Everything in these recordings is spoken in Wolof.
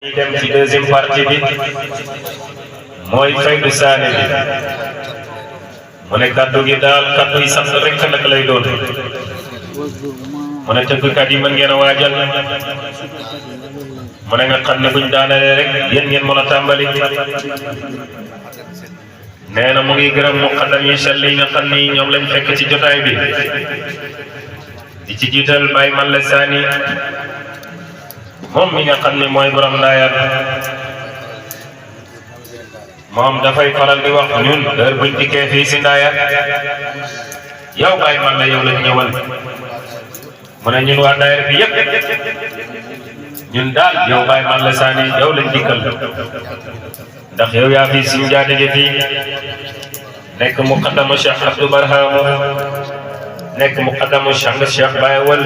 ñi dem ci deuxième partie bi mooy faydu saane bi mu ne kaddu gi daal kaddu yi sant rek nag lay doon mu ne tëggkat yi mën ngeen a waajal mu ne nga xam ne buñ daanalee rek yéen ngeen mën a tàmbali nee na mu ngi gërëm muqaddam yi sell yi nga xam ni ñoom lañ fekk ci jotaay bi di ci jiital Baye Malle Sani moom mi nga xam ne mooy borom ndaayaan moom dafay faral di wax ñun heure buñ dikkee fii si ndaayaan yow Baye Malle yow lañ ñëwal mu ne ñun waa ndaayaan bi yëpp ñun daal yow Baye Malle Sani yow lañ dikkal ndax yow yaa fi suñu jaatige fii nekk muqaddamu Cheikh Abdou Barham nekk muqaddamu Cheikh Baye Wal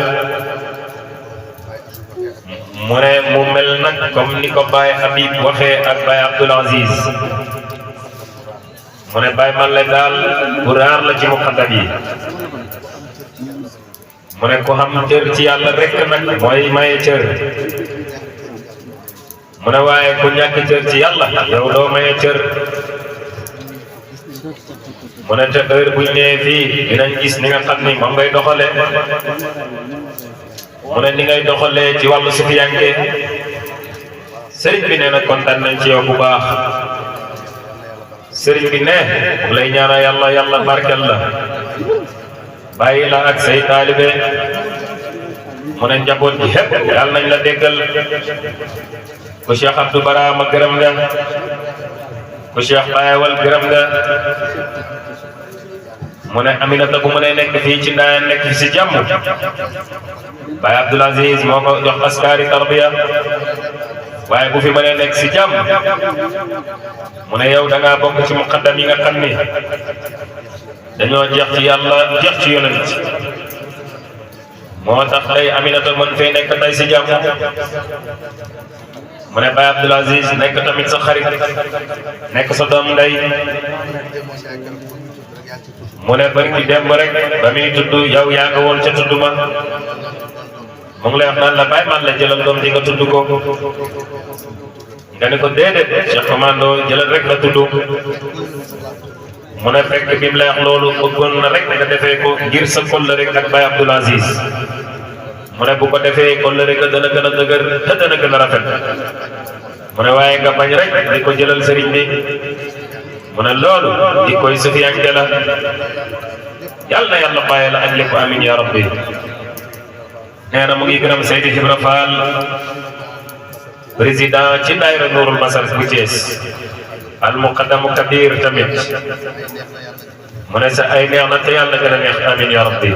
mu ne mu mel nag comme ni ko Baye Habib waxee ak Baye Abdoul Aziz mu ne Baye Malle daal bu raar la ci muqaddam yi mu ne ko xam cër ci yàlla rek nag mooy maye cër mu ne waaye ku ñàkk cër ci yàlla yow doo maye cër mu ne te heure buñ nee fii dinañ gis ni nga xam ni moom ngay doxale mu ne ni ngay doxalee ci wàllu sufiyanke sëriñ bi nee na kontaan nañ ci yow bu baax sëriñ bi ne mu lay ñaanal yàlla yàlla barkel la bàyyi la ak say taalibe mu ne njaboot ji xépp yàlla nañ la déggal ku Cheikh Abdou Barama gërëm nga ku Cheikh Baye Wal gërëm nga mu ne Aminata bu mu ne nekk fii ci Ndayane nekk fi si jàmm Baye Abdoul Aziz moo ko jox askari tarbiya waaye bu fi mënee nekk si jàmm mu ne yow da ngaa bokk ci muqaddam yi nga xam ni dañoo jeex ci yàlla jeex ci yonent moo tax tey Aminata mën fee nekk tey si jàmm mu ne Baye Abdoul Aziz nekk tamit sa xarit nekk sa doom ndey mu ne barki démb rek ba muy tudd yow yaa nga woon ca tudd ma mu ngi lay wax naan la Baye Malle jëlal doom ji nga tudd ko nga ne ko déedéet Cheikh Commando jëlal rek nga tudd mu ne fekk bi mu lay wax loolu bëggoon na rek nga defee ko ngir sa kollëre rek ak Baye Abdoul Aziz mu ne bu ko defee kollëre ga dana gën a dëgër te dana gën a rafet mu ne waaye nga bañ rek di ko jëlal sëriñ bi mu ne loolu di koy sufiyanke la yàlla na yàlla bàyyi la ak lépp amin ya rabbi nee na mu ngi gërëm Seydi Ibra Fall président ci daayira Nourul Basar bu Thiès al muqaddamu kabir tamit mu ne sa ay neex na te yàlla gën a neex amin ya rabbi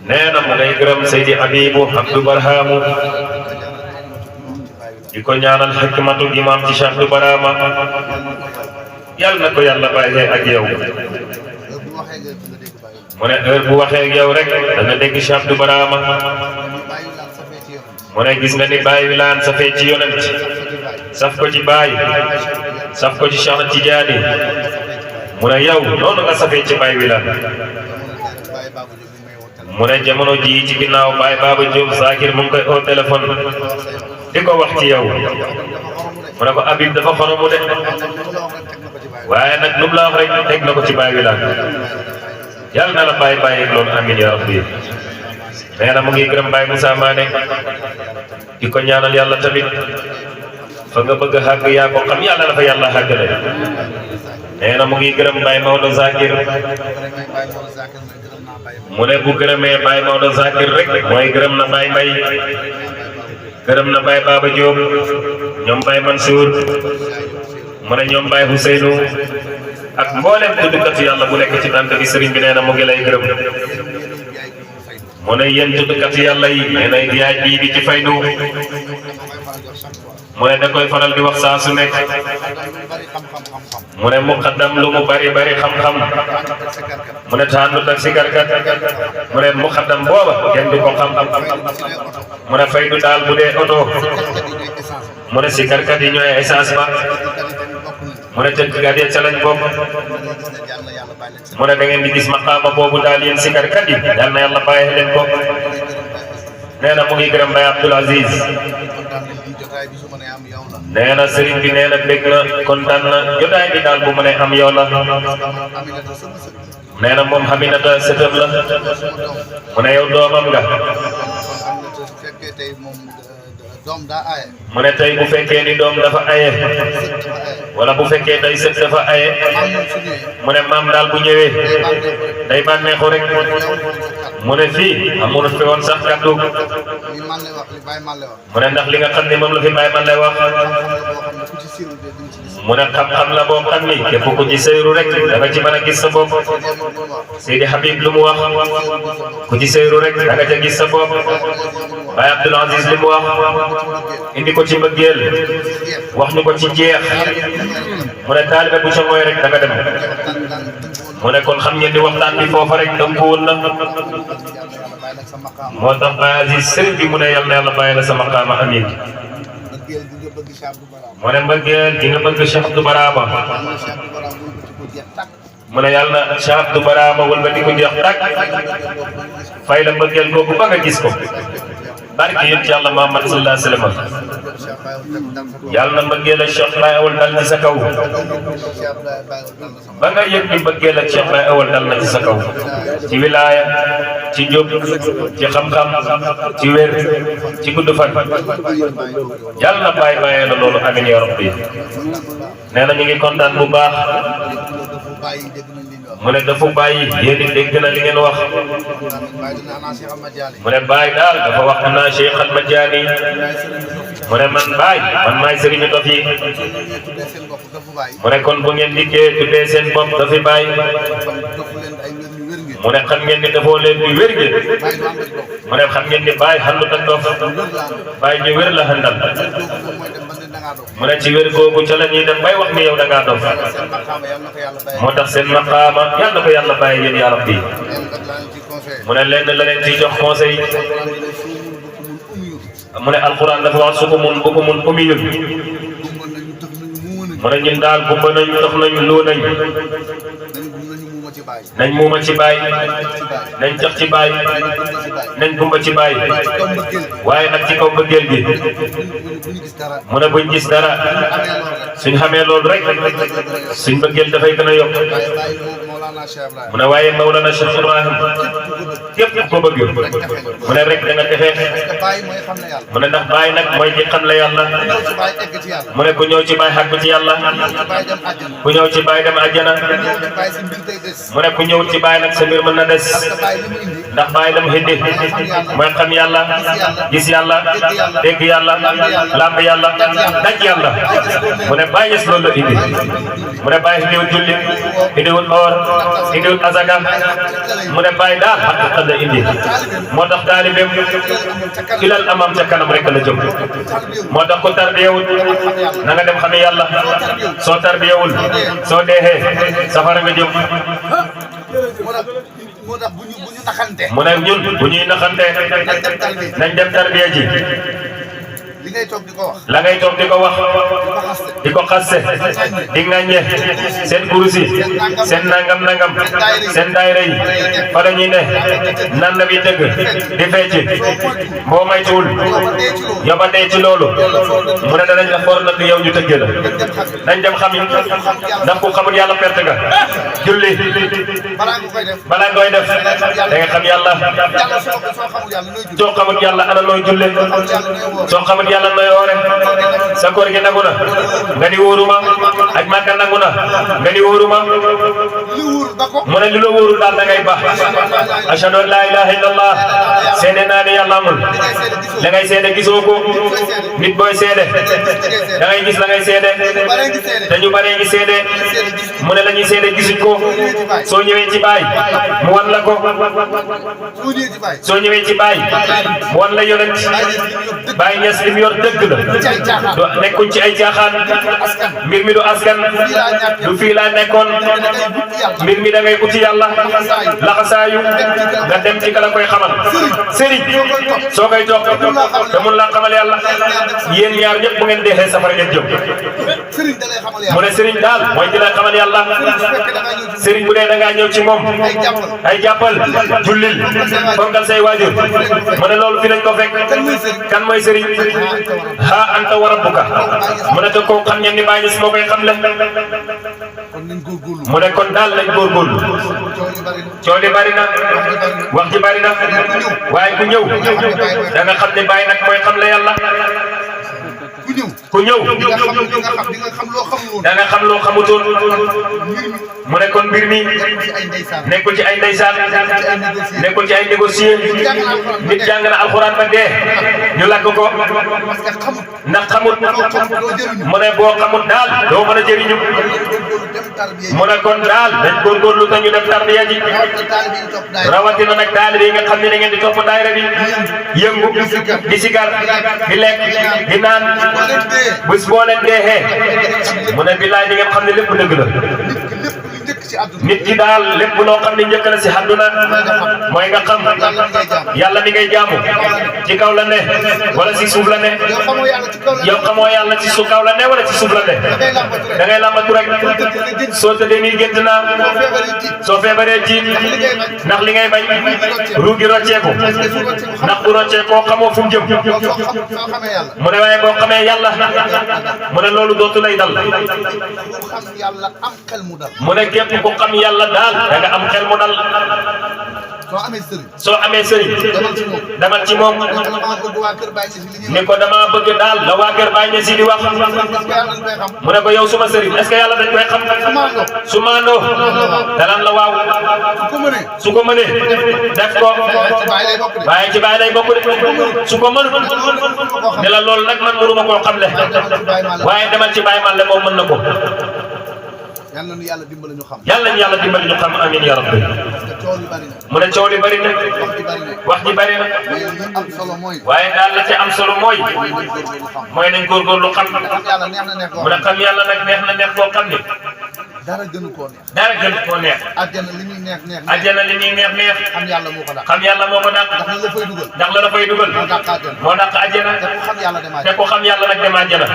nee na mu ngay gërëm Seydi Abibu Abdou Barhamu di ko ñaanal xikmatu imam ci Cheikh Abdou Barama yàlla na ko yàlla bàyyee ak yow mu ne heure bu waxee ak yow rek da nga dégg Cheikh Abdou Barama mu ne gis nga ni Baye Wilane safee ci yonent saf ko ci Baye saf ko ci Cheikh Tidiane mu ne yow noonu nga safee ci Baye Wilane mu ne jamono ji ci ginnaaw Baye Baba Diop Zakir mu ngi koy au téléphone di ko wax ci yow mu ne ko Habib dafa xoromu de waaye nag lu mu la wax rek teg na ko ci Baye Wilane yàlla na la bàyyi loolu amin ya rabbi nee na mu ngi gërëm Baye Moussa Mané di ko ñaanal yàlla tamit fa nga bëgg a xàgg yaa ko xam yàlla la fa yàlla xàggale nee na mu ngi gërëm Baye Maodo Zakir mu ne bu gërëmee Baye Maodo Zakir rek mooy gërëm na Baye Mbaye gërëm na Baye Baba Diop ñoom Baye Mansour mu ne ñoom Baye Ousseynou ak mboolem tuddkat yàlla bu nekk ci tànk bi sëriñ bi nee na mu ngi lay gërëm mu ne yéen tuddkat yàlla yi nee na yaay bii bi ci faydu mu ne da koy faral di wax saa su nekk mu ne muqaddam lu mu bari bari xam-xam mu ne taandut ak sikarkat mu ne muqaddam booba kenn du ko xam mu ne faydu daal bu dee oto mu ne sikarkat yi ñooy essence ba mu ne tëggkat yi ca lañ bokk mu ne da ngeen di gis maqaama boobu daal yéen sikarkat yi yal na yàlla bàyyi leen ko nee na mu ngi gërëm Baye Abdoul Aziz nee na sëriñ bi nee na bég na kontaan na jotaay bi daal bu mu ne am yow la nee na moom Aminata sëtam la mu ne yow doomam nga mu ne tey bu fekkee ni doom dafa aye wala bu fekkee tey sët dafa aye mu ne maam daal bu ñëwee day bànneexu rek mu ne fii amul fi woon sax kàddu mu ne ndax li nga xam ne moom la fi Baye man lay wax mu ne xam-xam la boo xam ni képp ku ci seyru rek da nga ci mën a gis sa bopp Seydi Habib lu mu wax ku ci seyru rek da nga ca gis sa bopp Baye Abdoul Aziz li mu wax indi ko ci mbëggeel wax ñu ko ci jeex mu ne taalibe bu ca mooy rek da nga dem mu ne kon xam ngeen ni waxtaan bi foofa rek tënkuwul na moo tax Baye Aziz sëriñ bi mu ne yal na yàlla bàyyi la sa maqaama amiin mu ne mbëggeel gi nga bëgg Cheikh Abdou Barama mu ne yàlla na Cheikh Abdou Barama wëlbati ko jeex tàkk fay la mbëggeel googu ba nga gis ko barke yéen ci yàlla Muhammad sallallahu alayhi wa sallam yàlla na mbëggeel ak Cheikh Baye Awal dal ci sa kaw ba nga yëg ni mbëggeel ak Cheikh Baye Awal dal na ci sa kaw ci wilaaya ci njub ci xam-xam ci wér ci gudd fan yàlla na bàyyi bàyyee la loolu amiin ya rabbi nee na ñu ngi kontaan bu baax mu ne dafa bàyyi yéen it dégg na li ngeen wax mu ne Baye daal dafa wax ana Cheikh Al Madjani mu ne man Baye man maay sëriñu dof yi mu ne kon bu ngeen dikkee tuddee seen bopp dafi Baye mu ne xam ngeen ni dafoo leen di wér gi mu ne xam ngeen ni Baye xandut ak dof Baye ñu wér la xandal mu ne ci wér googu ca la ñuy dem bay wax ni yow da ngaa dof moo tax seen maqaama yàlla ko yàlla bàyyi yéen yaa rabbi mu ne lenn la leen ciy jox conseil mu ne alquran dafa wax sukumun bukumun umiyun mu ne ñun daal gumba nañ dox nañ loo nañ nañ muuma ci Baye nañ tax ci Baye nañ gumba ci Baye waaye nag ci kaw mbëggeel gi mu ne buñ gis dara suñ xamee loolu rek suñ mbëggeel dafay gën a yokk mu ne waaye Mawlana Cheikh Ibrahim képp ko bëgg mu ne rek da nga defee mu ne ndax Baye nag mooy ki xam la yàlla mu ne ku ñëw ci Baye xàgg ci yàlla ku ñëw ci Baye dem àjjana mu ne ku ñëw ci Baye nag sa mbir mën na des ndax Baye la mu indi mooy xam yàlla gis yàlla dégg yàlla lamb yàlla daj yàlla mu ne Baye yes loolu la indi mu ne Baye indiwul julli indiwul or indiwul azaka mu ne Baye daal xaqiqa la indi moo tax taalibeem ilal amam ca kanam rek la jëm moo tax ko tarbiyewul na nga dem xam yàlla soo tarbiyewul soo deexee safara nga jëm moo tax bu ñu naxante mu ne ñun bu ñuy naxante nañ dem tarbiya ji li ngay toog di ko wax la ngay toog di ko wax di ko xasse di ŋàññe seen kurusi seen nangam seen daayira yi fa la ñuy ne nan la bi dëgg di fecc boo maytuwul yoba dee ci loolu mu ne danañ la for nag yow ñu tëggee la nañ dem xam yi ndax ku xamul yàlla perte nga julli balaa ngoy def da nga xam yàlla soo xamul yàlla ana nooy julle soo xamul yàlla nooy woore sa koor gi nangu na nga ni wóoruma aj Makka nangu na nga ni wóoruma mu ne li la wóorul daal da ngay baax ashhadu an laa ilaaha illallah seede naa ne yàlla amul la ngay seede gisoo ko nit booy seede da ngay gis la ngay seede te ñu bare ngi seede mu ne la ñuy seede gisuñ ko soo ñëwee ci Baay mu wan la ko soo ñëwee ci Baay mu wan la yonent Baay Ñas li mu yor dëgg la du nekkuñ ci ay caaxaan mbir mi du askan du fii laa nekkoon mbir mi da ngay uti yàlla laxasaayu nga dem ci kala koy xamal sëriñ soo koy toog te mun laa xamal yàlla yéen ñaar ñëpp bu ngeen deexee safara ngeen jëm sëriñ da lay xamal mu yàlla. ne sëriñ daal mooy di la xamal yàlla. su fekkee da ngaa ñëw ci sëriñ bu dee da ngaa ñëw ci moom. ay jàppal jullil fonkal say waajur. mu ne loolu fi lañ ko fekk. kan mooy sëriñ. ha anta wa rabbuka. mu ne te koo xam ngeen ni Baay Ñas moo koy xam le. kon nañ góorgóorlu. mu ne kon daal lañ góorgóorlu. coow li bari na. coow li bari na. wax ji bari na. waaye ku ñëw. da nga xam ne Baay nag mooy xam le yàlla. ku ñëw. di nga xam loo xamul woon. da nga xam loo xamutoon. mu ne kon mbir mi. nekkul ci ay ndeysaan. nekkul ci ay négocier. nit jàng na alxuraan ba dee. ñu lakk ko. ndax xamut. mu ne boo xamut daal doo mën a jëriñu. mu ne kon daal dañ góorgóorlu te ñu dem tarbiya ji. rawatina nag taalibe yi nga xam ne da ngeen di topp daayira bi. yëngu di sigar di lekk di naan. bés boo leen deexee. mu ne billaay di ngeen xam ne lépp dëgg la. nit ki daal lépp loo xam ne njëkk na si àdduna mooy nga xam yàlla mi ngay jaamu ci kaw la ne wala si suuf la ne. yow xamoo yàlla ci su kaw la ne wala ci suuf la ne. da ngay làmbatu rek soo tëddee nii gént naa soo feebaree jiit ndax li ngay bañ ruugi rocceeku ndax bu rocceekoo xamoo fu mu jëm. mu ne waaye boo xamee yàlla mu ne loolu dootu lay dal. mu ne képp ku xam yàlla daal da nga am xel mu dal. soo amee sëriñ demal ci moom ni ko dama bëgg daal la waa kër Baay Ñas di wax. mu ne ko yow suma sëriñ est-ce que yàlla dañ koy xam. su maandoo danaan la waaw. su ko mënee def ko waaye ci Baay lay bokk de. su ko mënut ne la loolu nag man mënuma koo xamle waaye demal ci Baay Màlle moom mën na ko. yàlla na yàlla dimbali ñu xam. yàlla na yàlla dimbali ñu xam amiin ya rabbi. mu ne coow li bari na. wax ji bari na. waaye daal la ci am solo mooy. mooy nañ góorgóorlu xam. mu ne xam yàlla nag neex na neex boo xam ni. dara gënu koo neex. dara gënu koo neex. àjjana li muy neex neex. àjjana li muy neex neex. xam yàlla moo ko dàq. xam yàlla moo ko dàq. ndax la fay dugal. ndax la fay dugal. moo dàq àjjana. te ku xam yàlla nag dem àjjana.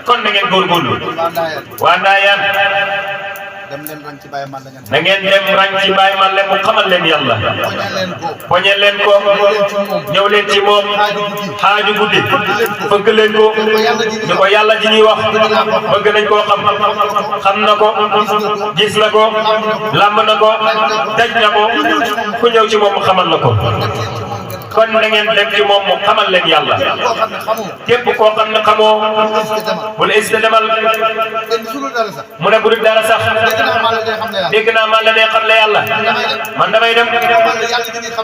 kon na ngeen góorgóorlu. waa Ndaayaan. dem leen rang ci Baye Màlle na ngeen dem rang ci Baye Màlle mu xamal leen yàlla. poñe leen ko. ñëw leen ci moom. xaaju guddi. bëgg leen ko. ni ko yàlla ji ñuy wax. bëgg nañ koo xam. xam na ko. gis na ko. làmb na ko. daj na ko. ku ñëw ci moom mu xamal la ko. kon na ngeen dem ci moom mu xamal leen yàlla. képp koo xam ne xamoo. bu la hésité demal. mu ne bu dul dara sax. dégg naa Màlle day xam le yàlla. man damay dem.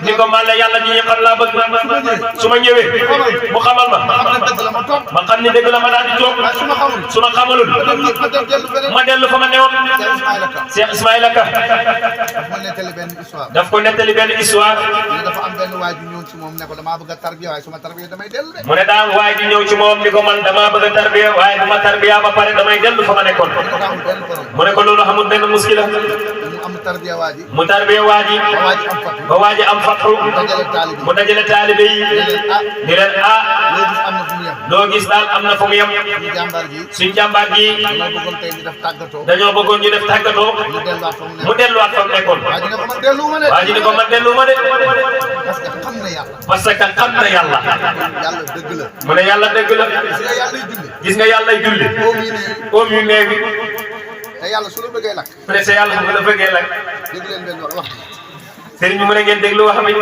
ni ko Màlle yàlla ji ñuy xam laa bëgg. su ma ñëwee. mu xamal ma. ma xam ni dëgg la ma daal di toog. su ma xamalul. ma dellu fa ma newoon. Cheikh Ismaïla Ka. daf ko nettali benn histoire. moom ne ko damaa bëgg a tarbiya waaye su ma tarbiya damay dellu de. mu ne daa am waay ji ñëw ci moom ni ko man damaa bëgg a tarbiya waaye bu ma tarbiya ba pare damay dellu fa ma nekkoon. mu ne ko loolu xamul benn muskila. mu tarbiya waa ji. mu tarbiya waa ji. ba waa ji am fatru. mu dajale taalibe yi. ni leen loo gis daal am na fu mu yem. suñ jàmbaar ji. dañoo bëggoon ñu def tàggatoo. mu delluwaat fa mu nekkoon. waa ji ni ko man delluwuma de. parce que xam na yàlla. mu ne yàlla dëgg la. gis nga yàlla julli. oom yu néew bi. te yàlla su la bëggee lakk. presque yàlla su la bëggee lakk. dégg leen benn wax. sëriñ bi mu ne ngeen déglu wax bi.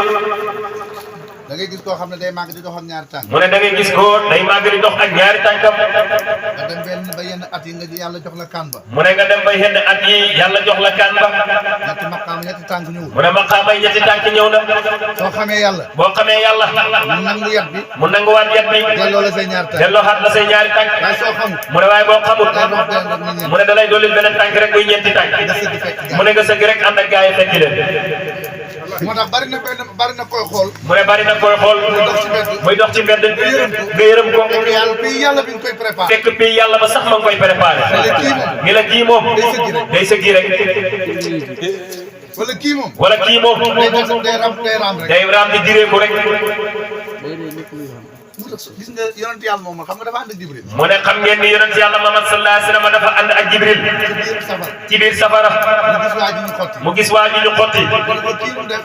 da ngay gis koo xam ne day màgg di dox ak ñaari tànk. mu ne da ngay gis ko day màgg di dox ak ñaari tànkam. nga dem benn ba yenn at yi nga yàlla jox la kan ba. mu ne nga dem ba yenn at yi yàlla jox la kan ba. ñetti maqaam ñetti tànk ñëwul. mu ne maqaamay ñetti tànk ñëw na. soo xamee yàlla. boo xamee yàlla. mu nangu yat bi. mu nanguwaat yat bi. delloo la say ñaari tànk. delloo xaat la say ñaari tànk. waaye soo xamul. mu ne waaye boo xamul. mu ne da lay dolli beneen tànk rek muy ñeenti tànk. mu ne nga sëgg rek ànd ak gaa yi fekki leen. moo tax bari na koy xool. mu ne bari na koy xool. muy dox ci mbedd. nga yërëm ko. yàlla bi nga koy préparé. fekk bii yàlla ba sax ma nga koy préparé. ni la kii moom. day sëggi rek. wala kii moom. wala kii moom. day raam rek. day raam di diree ko rek. gis nga yonent yàlla moom xam nga dafa ànd ak Jibril mu ne xam ngeen ni yonent yàlla Muhammad sallallahu alayhi wa sallam dafa ànd ak Jibril ci biir safara mu gis waa ji ñu xotti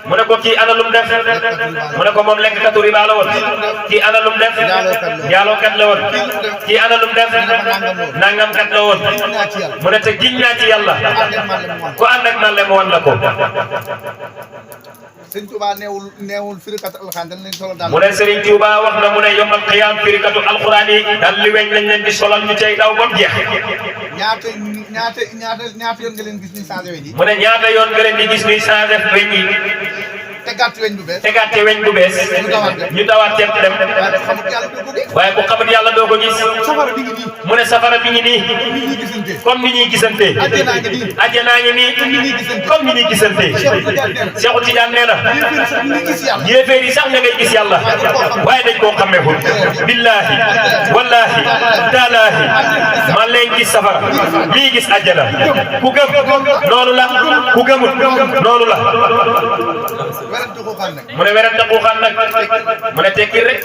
mu ne ko kii ana lum def mu ne ko moom lekkatu riba la woon kii ana lum def njaalookat la woon kii ana lum def nangam kat la woon mu ne te giñ naa ci yàlla ku ànd ak man le mu wan la ko Sëñ Tuubaa neewul firikatu alxuraan dañ leen solo daal mu ne Sëriñ Tuubaa wax na mu ne yombal xiyaam firikatu alxuraan yi dal li weñ lañ leen di solal ñu cay daw ba mu jeex ñaata yoon nga leen gis ñuy changé weñ yi mu ne ñaata yoon nga leen di gis ñuy changé weñ yi tegaat weñ bu bees tegaat weñ bu bees ñu dawaat ceeb dem waaye ku xamut yàlla doo ko gis safara bi ngi nii mu ne safara bi ngi nii comme ni ñuy gisante àjjanaa ngi nii comme ni ñuy gisante Seexu Tijaan nee na yéeféer yi sax nga ngay gis yàlla waaye dañ koo xammeeful billaahi wallaahi taalaahi man leen gis safara lii gis àjjana ku gëm noonu la ku gëmut noonu la mu ne werante xuuxaan nag mu ne tekki rek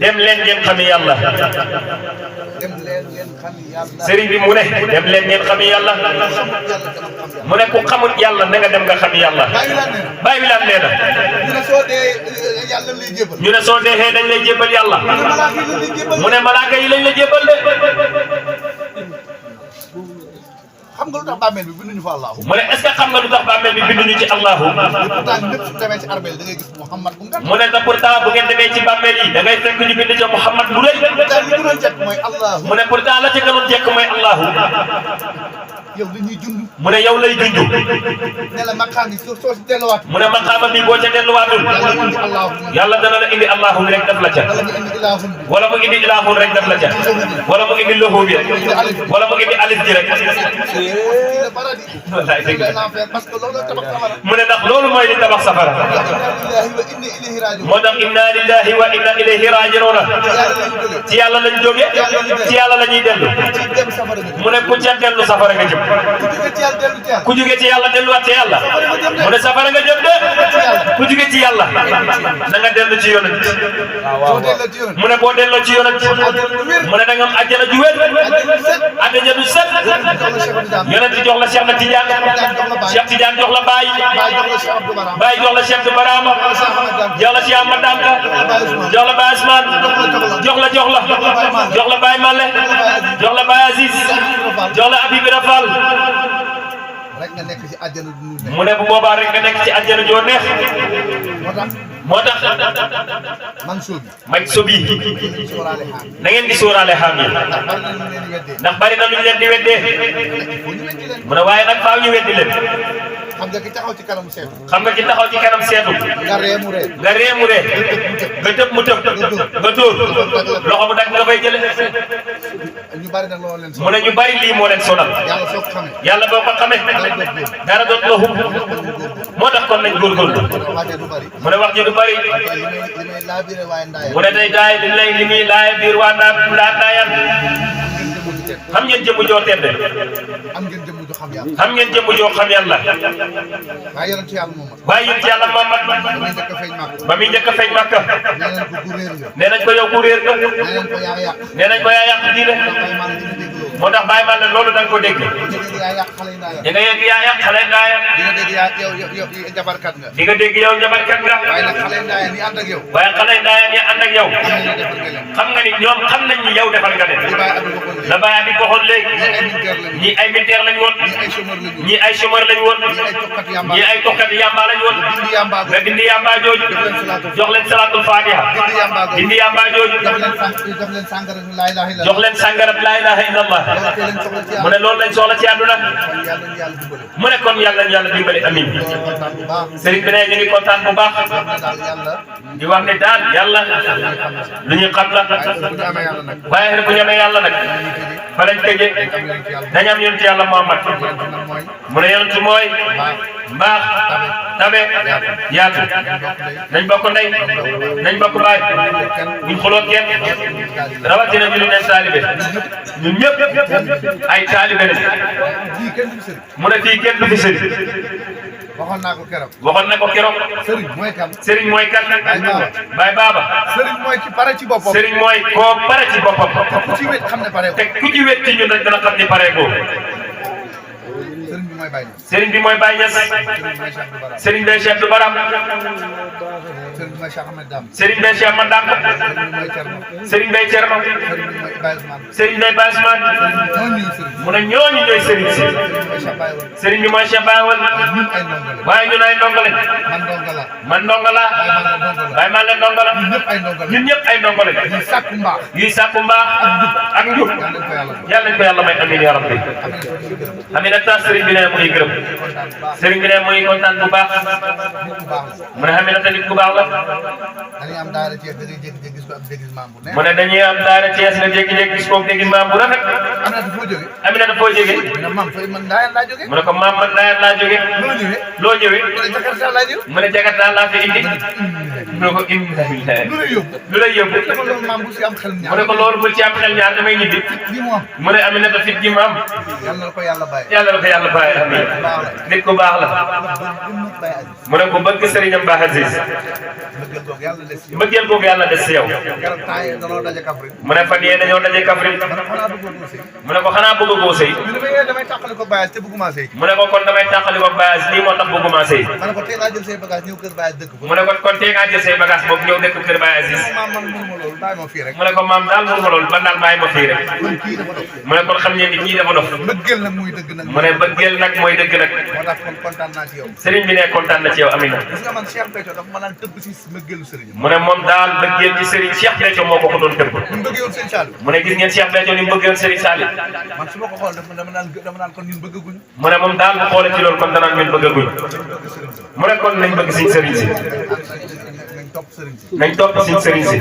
dem leen ngeen xami yàlla sëriñ bi mu ne dem leen ngeen xami yàlla mu ne ku xamul yàlla na nga dem nga xami yàlla bàyyi bi laan nee na ñu ne soo deexee dañ lay jébbal yàlla mu ne malaaka yi lañ la jébbal de xam nga lu tax bàmmeel bi binduñu fa Allahu mu ne est-ce que xam nga lu tax bàmmeel bi binduñu ci Allahu pourtant ñëpp su demee ci armeel da ngay gis Muhammad bu ngan mu ne te pourtant bu ngeen demee ci bàmmeel yi da ngay fekk ñu bind ca Muhammad bu rëy pourtant li gënoon jekk mooy Allahu mu ne pourtant la ca gënoon jekk mooy Allahu yow dañuy dund mu ne yow lay junj ne la maqaam yi soo si delluwaat mu ne maqaama bi boo ca delluwaatul yàlla dana la indi Allahu rek def la ca wala mu indi ilaahun rek def la ca wala mu indi lahu bi rek wala mu indi alif ji rek wallaay dëgg la parce que loolu tabax safara mu ne ndax loolu mooy li tabax safara moo tax inna lillahi wa inna ilayhi raji'un ci yàlla lañ jóge ci yàlla la ñuy dellu mu ne ku ca dellu safara nga jëm ku jóge ci yàlla delluwaat ci yàlla mu ne safara nga jëm de ku jóge ci yàlla na nga dellu ci yonent mu ne boo delloo ci yonent mu ne da nga am àjjana ju wér àjjana ju set yonent jox la Cheikh na Tidiane Cheikh Tidiane jox la Baye Baye jox la Cheikh de Barama jox la Cheikh Ahmad Danka jox la Baye Asman jox la Baye Malle jox la Baye Aziz jox la Habib Rafal rek nga nekk ci àjjana du neex mu ne bu boobaa rek nga nekk ci àjjana joo neex moo tax man sobi mag sobi na ngeen di sóoraale xam yi ndax bari na lu ñu leen di weddee mu ne waaye nag faaw ñu weddi leen xam nga ki taxaw ci kanam seetu xam nga ki taxaw ci kanam seetu nga reemu ree nga reemu ree nga tëb mu tëb nga dóor loxo bu dagg nga fay jële ñu bari nag loolu leen mu ne ñu bari lii moo leen sonal yàlla soo ko xamee yàlla boo ko xamee dara doot la hub moo tax kon nañ góorgóorlu mu ne wax ji du bari mu ne tey gaay li lay li muy laay biir waa Ndayane xam ngeen jëmm joo tedd am ngeen jëmm ju xam yàlla xam ngeen jëmm joo xam yàlla waaye yonent yàlla Muhammad waaye yonent yàlla Muhammad ba muy njëkk a feeñ Makka nee nañ ko yow ku réer nga nee nañ ko yaa yàq diine moo tax bàyyi maa ne loolu da nga ko dégg di nga yegg yaa yàq xale ndaaya di nga dégg yow jabarkat nga di nga dégg yow jabarkat nga waaye nag xale ndaaya ni ànd ak yow waaye xale ndaaya ni ànd ak yow xam nga ni ñoom xam nañ ni yow defal nga de la bàyyi bi waxoon léegi ñii ay militaire lañ woon ñii ay chômeur lañ woon ñii ay tokkat yamba lañ woon nga dindi yamba jooju jox leen salatul fatiha dindi yamba jooju jox leen sangarab la ilaha illallah mu ne loolu lañ soxla ci àdduna mu ne kon yàlla yàlla dimbali amin sëriñ bi ne ñu ngi kontaan bu baax di wax ne daal yàlla lu ñu xam la waaye bu ñu amee yàlla nag fa lañ tëjee dañ am yonent yàlla Muhammad mu ne yonent mooy mbaax tabe yaatu nañ bokk ndey nañ bokk baay buñ xuloo kenn rawatina ñu ne taalibe ñun ñëpp ay taalibe lañ mu ne fii kenn du fi sëriñ waxoon naa ko keroog. waxoon na ko keroog. sëriñ mooy kan. sëriñ mooy kan. Baay Baaba. sëriñ mooy ki pare ci boppam. sëriñ mooy koo pare ci boppam. te ku ci wét xam ne pare ko. te ku ci wét ci ñun rek dana xam ni pare ko. sëriñ bi mooy Baye Niass. sëriñ bi mooy Baye Niass. sëriñ bi Cheikh Abdou Baram. sëriñ bi mooy Cheikh Ahmed Dam. sëriñ bi Cheikh Ahmed Dam. sëriñ bi Thierno. sëriñ bi Baye Ousmane. mu ne ñooñu ñooy sëriñ si. sëriñ bi mooy Cheikh Baye Wal. waaye ñun ay ndongo lañ. man ndongo la. Baye maa leen ndongo la. ñun ñëpp ay ndongo lañ. yuy sàkku mbaax ak njub. yàlla nañ ko yàlla may amiin yaa rabbi. Aminata sëriñ bi ne mu ngi gërëm. sëriñ bi ne mu ngi kontaan bu baax. mu ne Aminata nit ku baax la. mu ne dañuy am daara Thiès nga jékki-jékki gis kooku déguisement bu rafet. Aminata foo jógee. mu ne ko maam man Ndayane laa jógee. loo ñëwee. mu ne Jakarta laa fi indi. mu ne ko indi lu lay yóbbu. mu ne ko loolu bul ci am xel ñaar damay ñibbi. mu ne Aminata fit gi mu am. yàlla na ko yàlla bàyyi amiin. nit ku baax la. mu ne ko bëgg sëriñam Ba Aziz. mbëggeel googu yàlla des si yow. mu ne fan yee dañoo daje Kaffrine. mu ne ko xanaa bëgg koo sëy. mu ne ko kon damay tàqali ko Baye Aziz lii moo tax bëgguma sëy. mu ne ko kon tey ngaa jël say bagage boobu ñëw dëkk kër Baye Aziz. mu ne ko maam daal mënuma loolu ban daal bàyyi ma fii rek. mu ne kon xam ngeen ni kii dafa dof. mu ne bëggeel nag mooy dëgg nag. sëriñ bi ne kontaan na ci yow Amina. mu ne moom daal bëggeel ci sëriñ Cheikh Béthio moo ko doon tëbb. mu ne gis ngeen Cheikh Béthio ni mu bëggoon sëriñ Saliou. mu ne moom daal bu xoolee ci loolu kon danaan ñun bëggaguñ. mu ne kon nañ bëgg suñ sëriñ si. nañ topp suñ sëriñ si.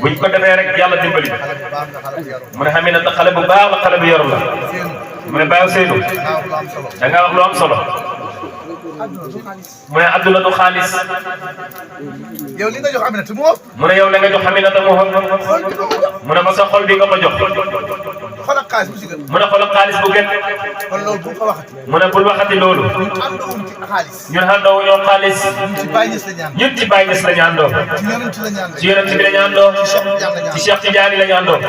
buñ ko defee rek yàlla dimbali. mu ne Aminata xale bu baax la xale bu yor la. mu ne Baye Seydou da nga wax lu am solo. mu ne adduna du xaalis. yow li nga jox Aminata moo ëpp. mu ne yow la nga jox Aminata moo ëpp. mu ne ko sa xol bi nga ko jox. xoolal xaalis bu si gën. mu ne xoolal xaalis bu gën. kon loolu bu ko waxati. mu ne bul waxati loolu. ñun àndoo ñoo xaalis. ñun ci Baye Niass la ñu àndoo. ci Yonent bi la ñu àndoo. ci Cheikh Tidiane la ñu àndoo.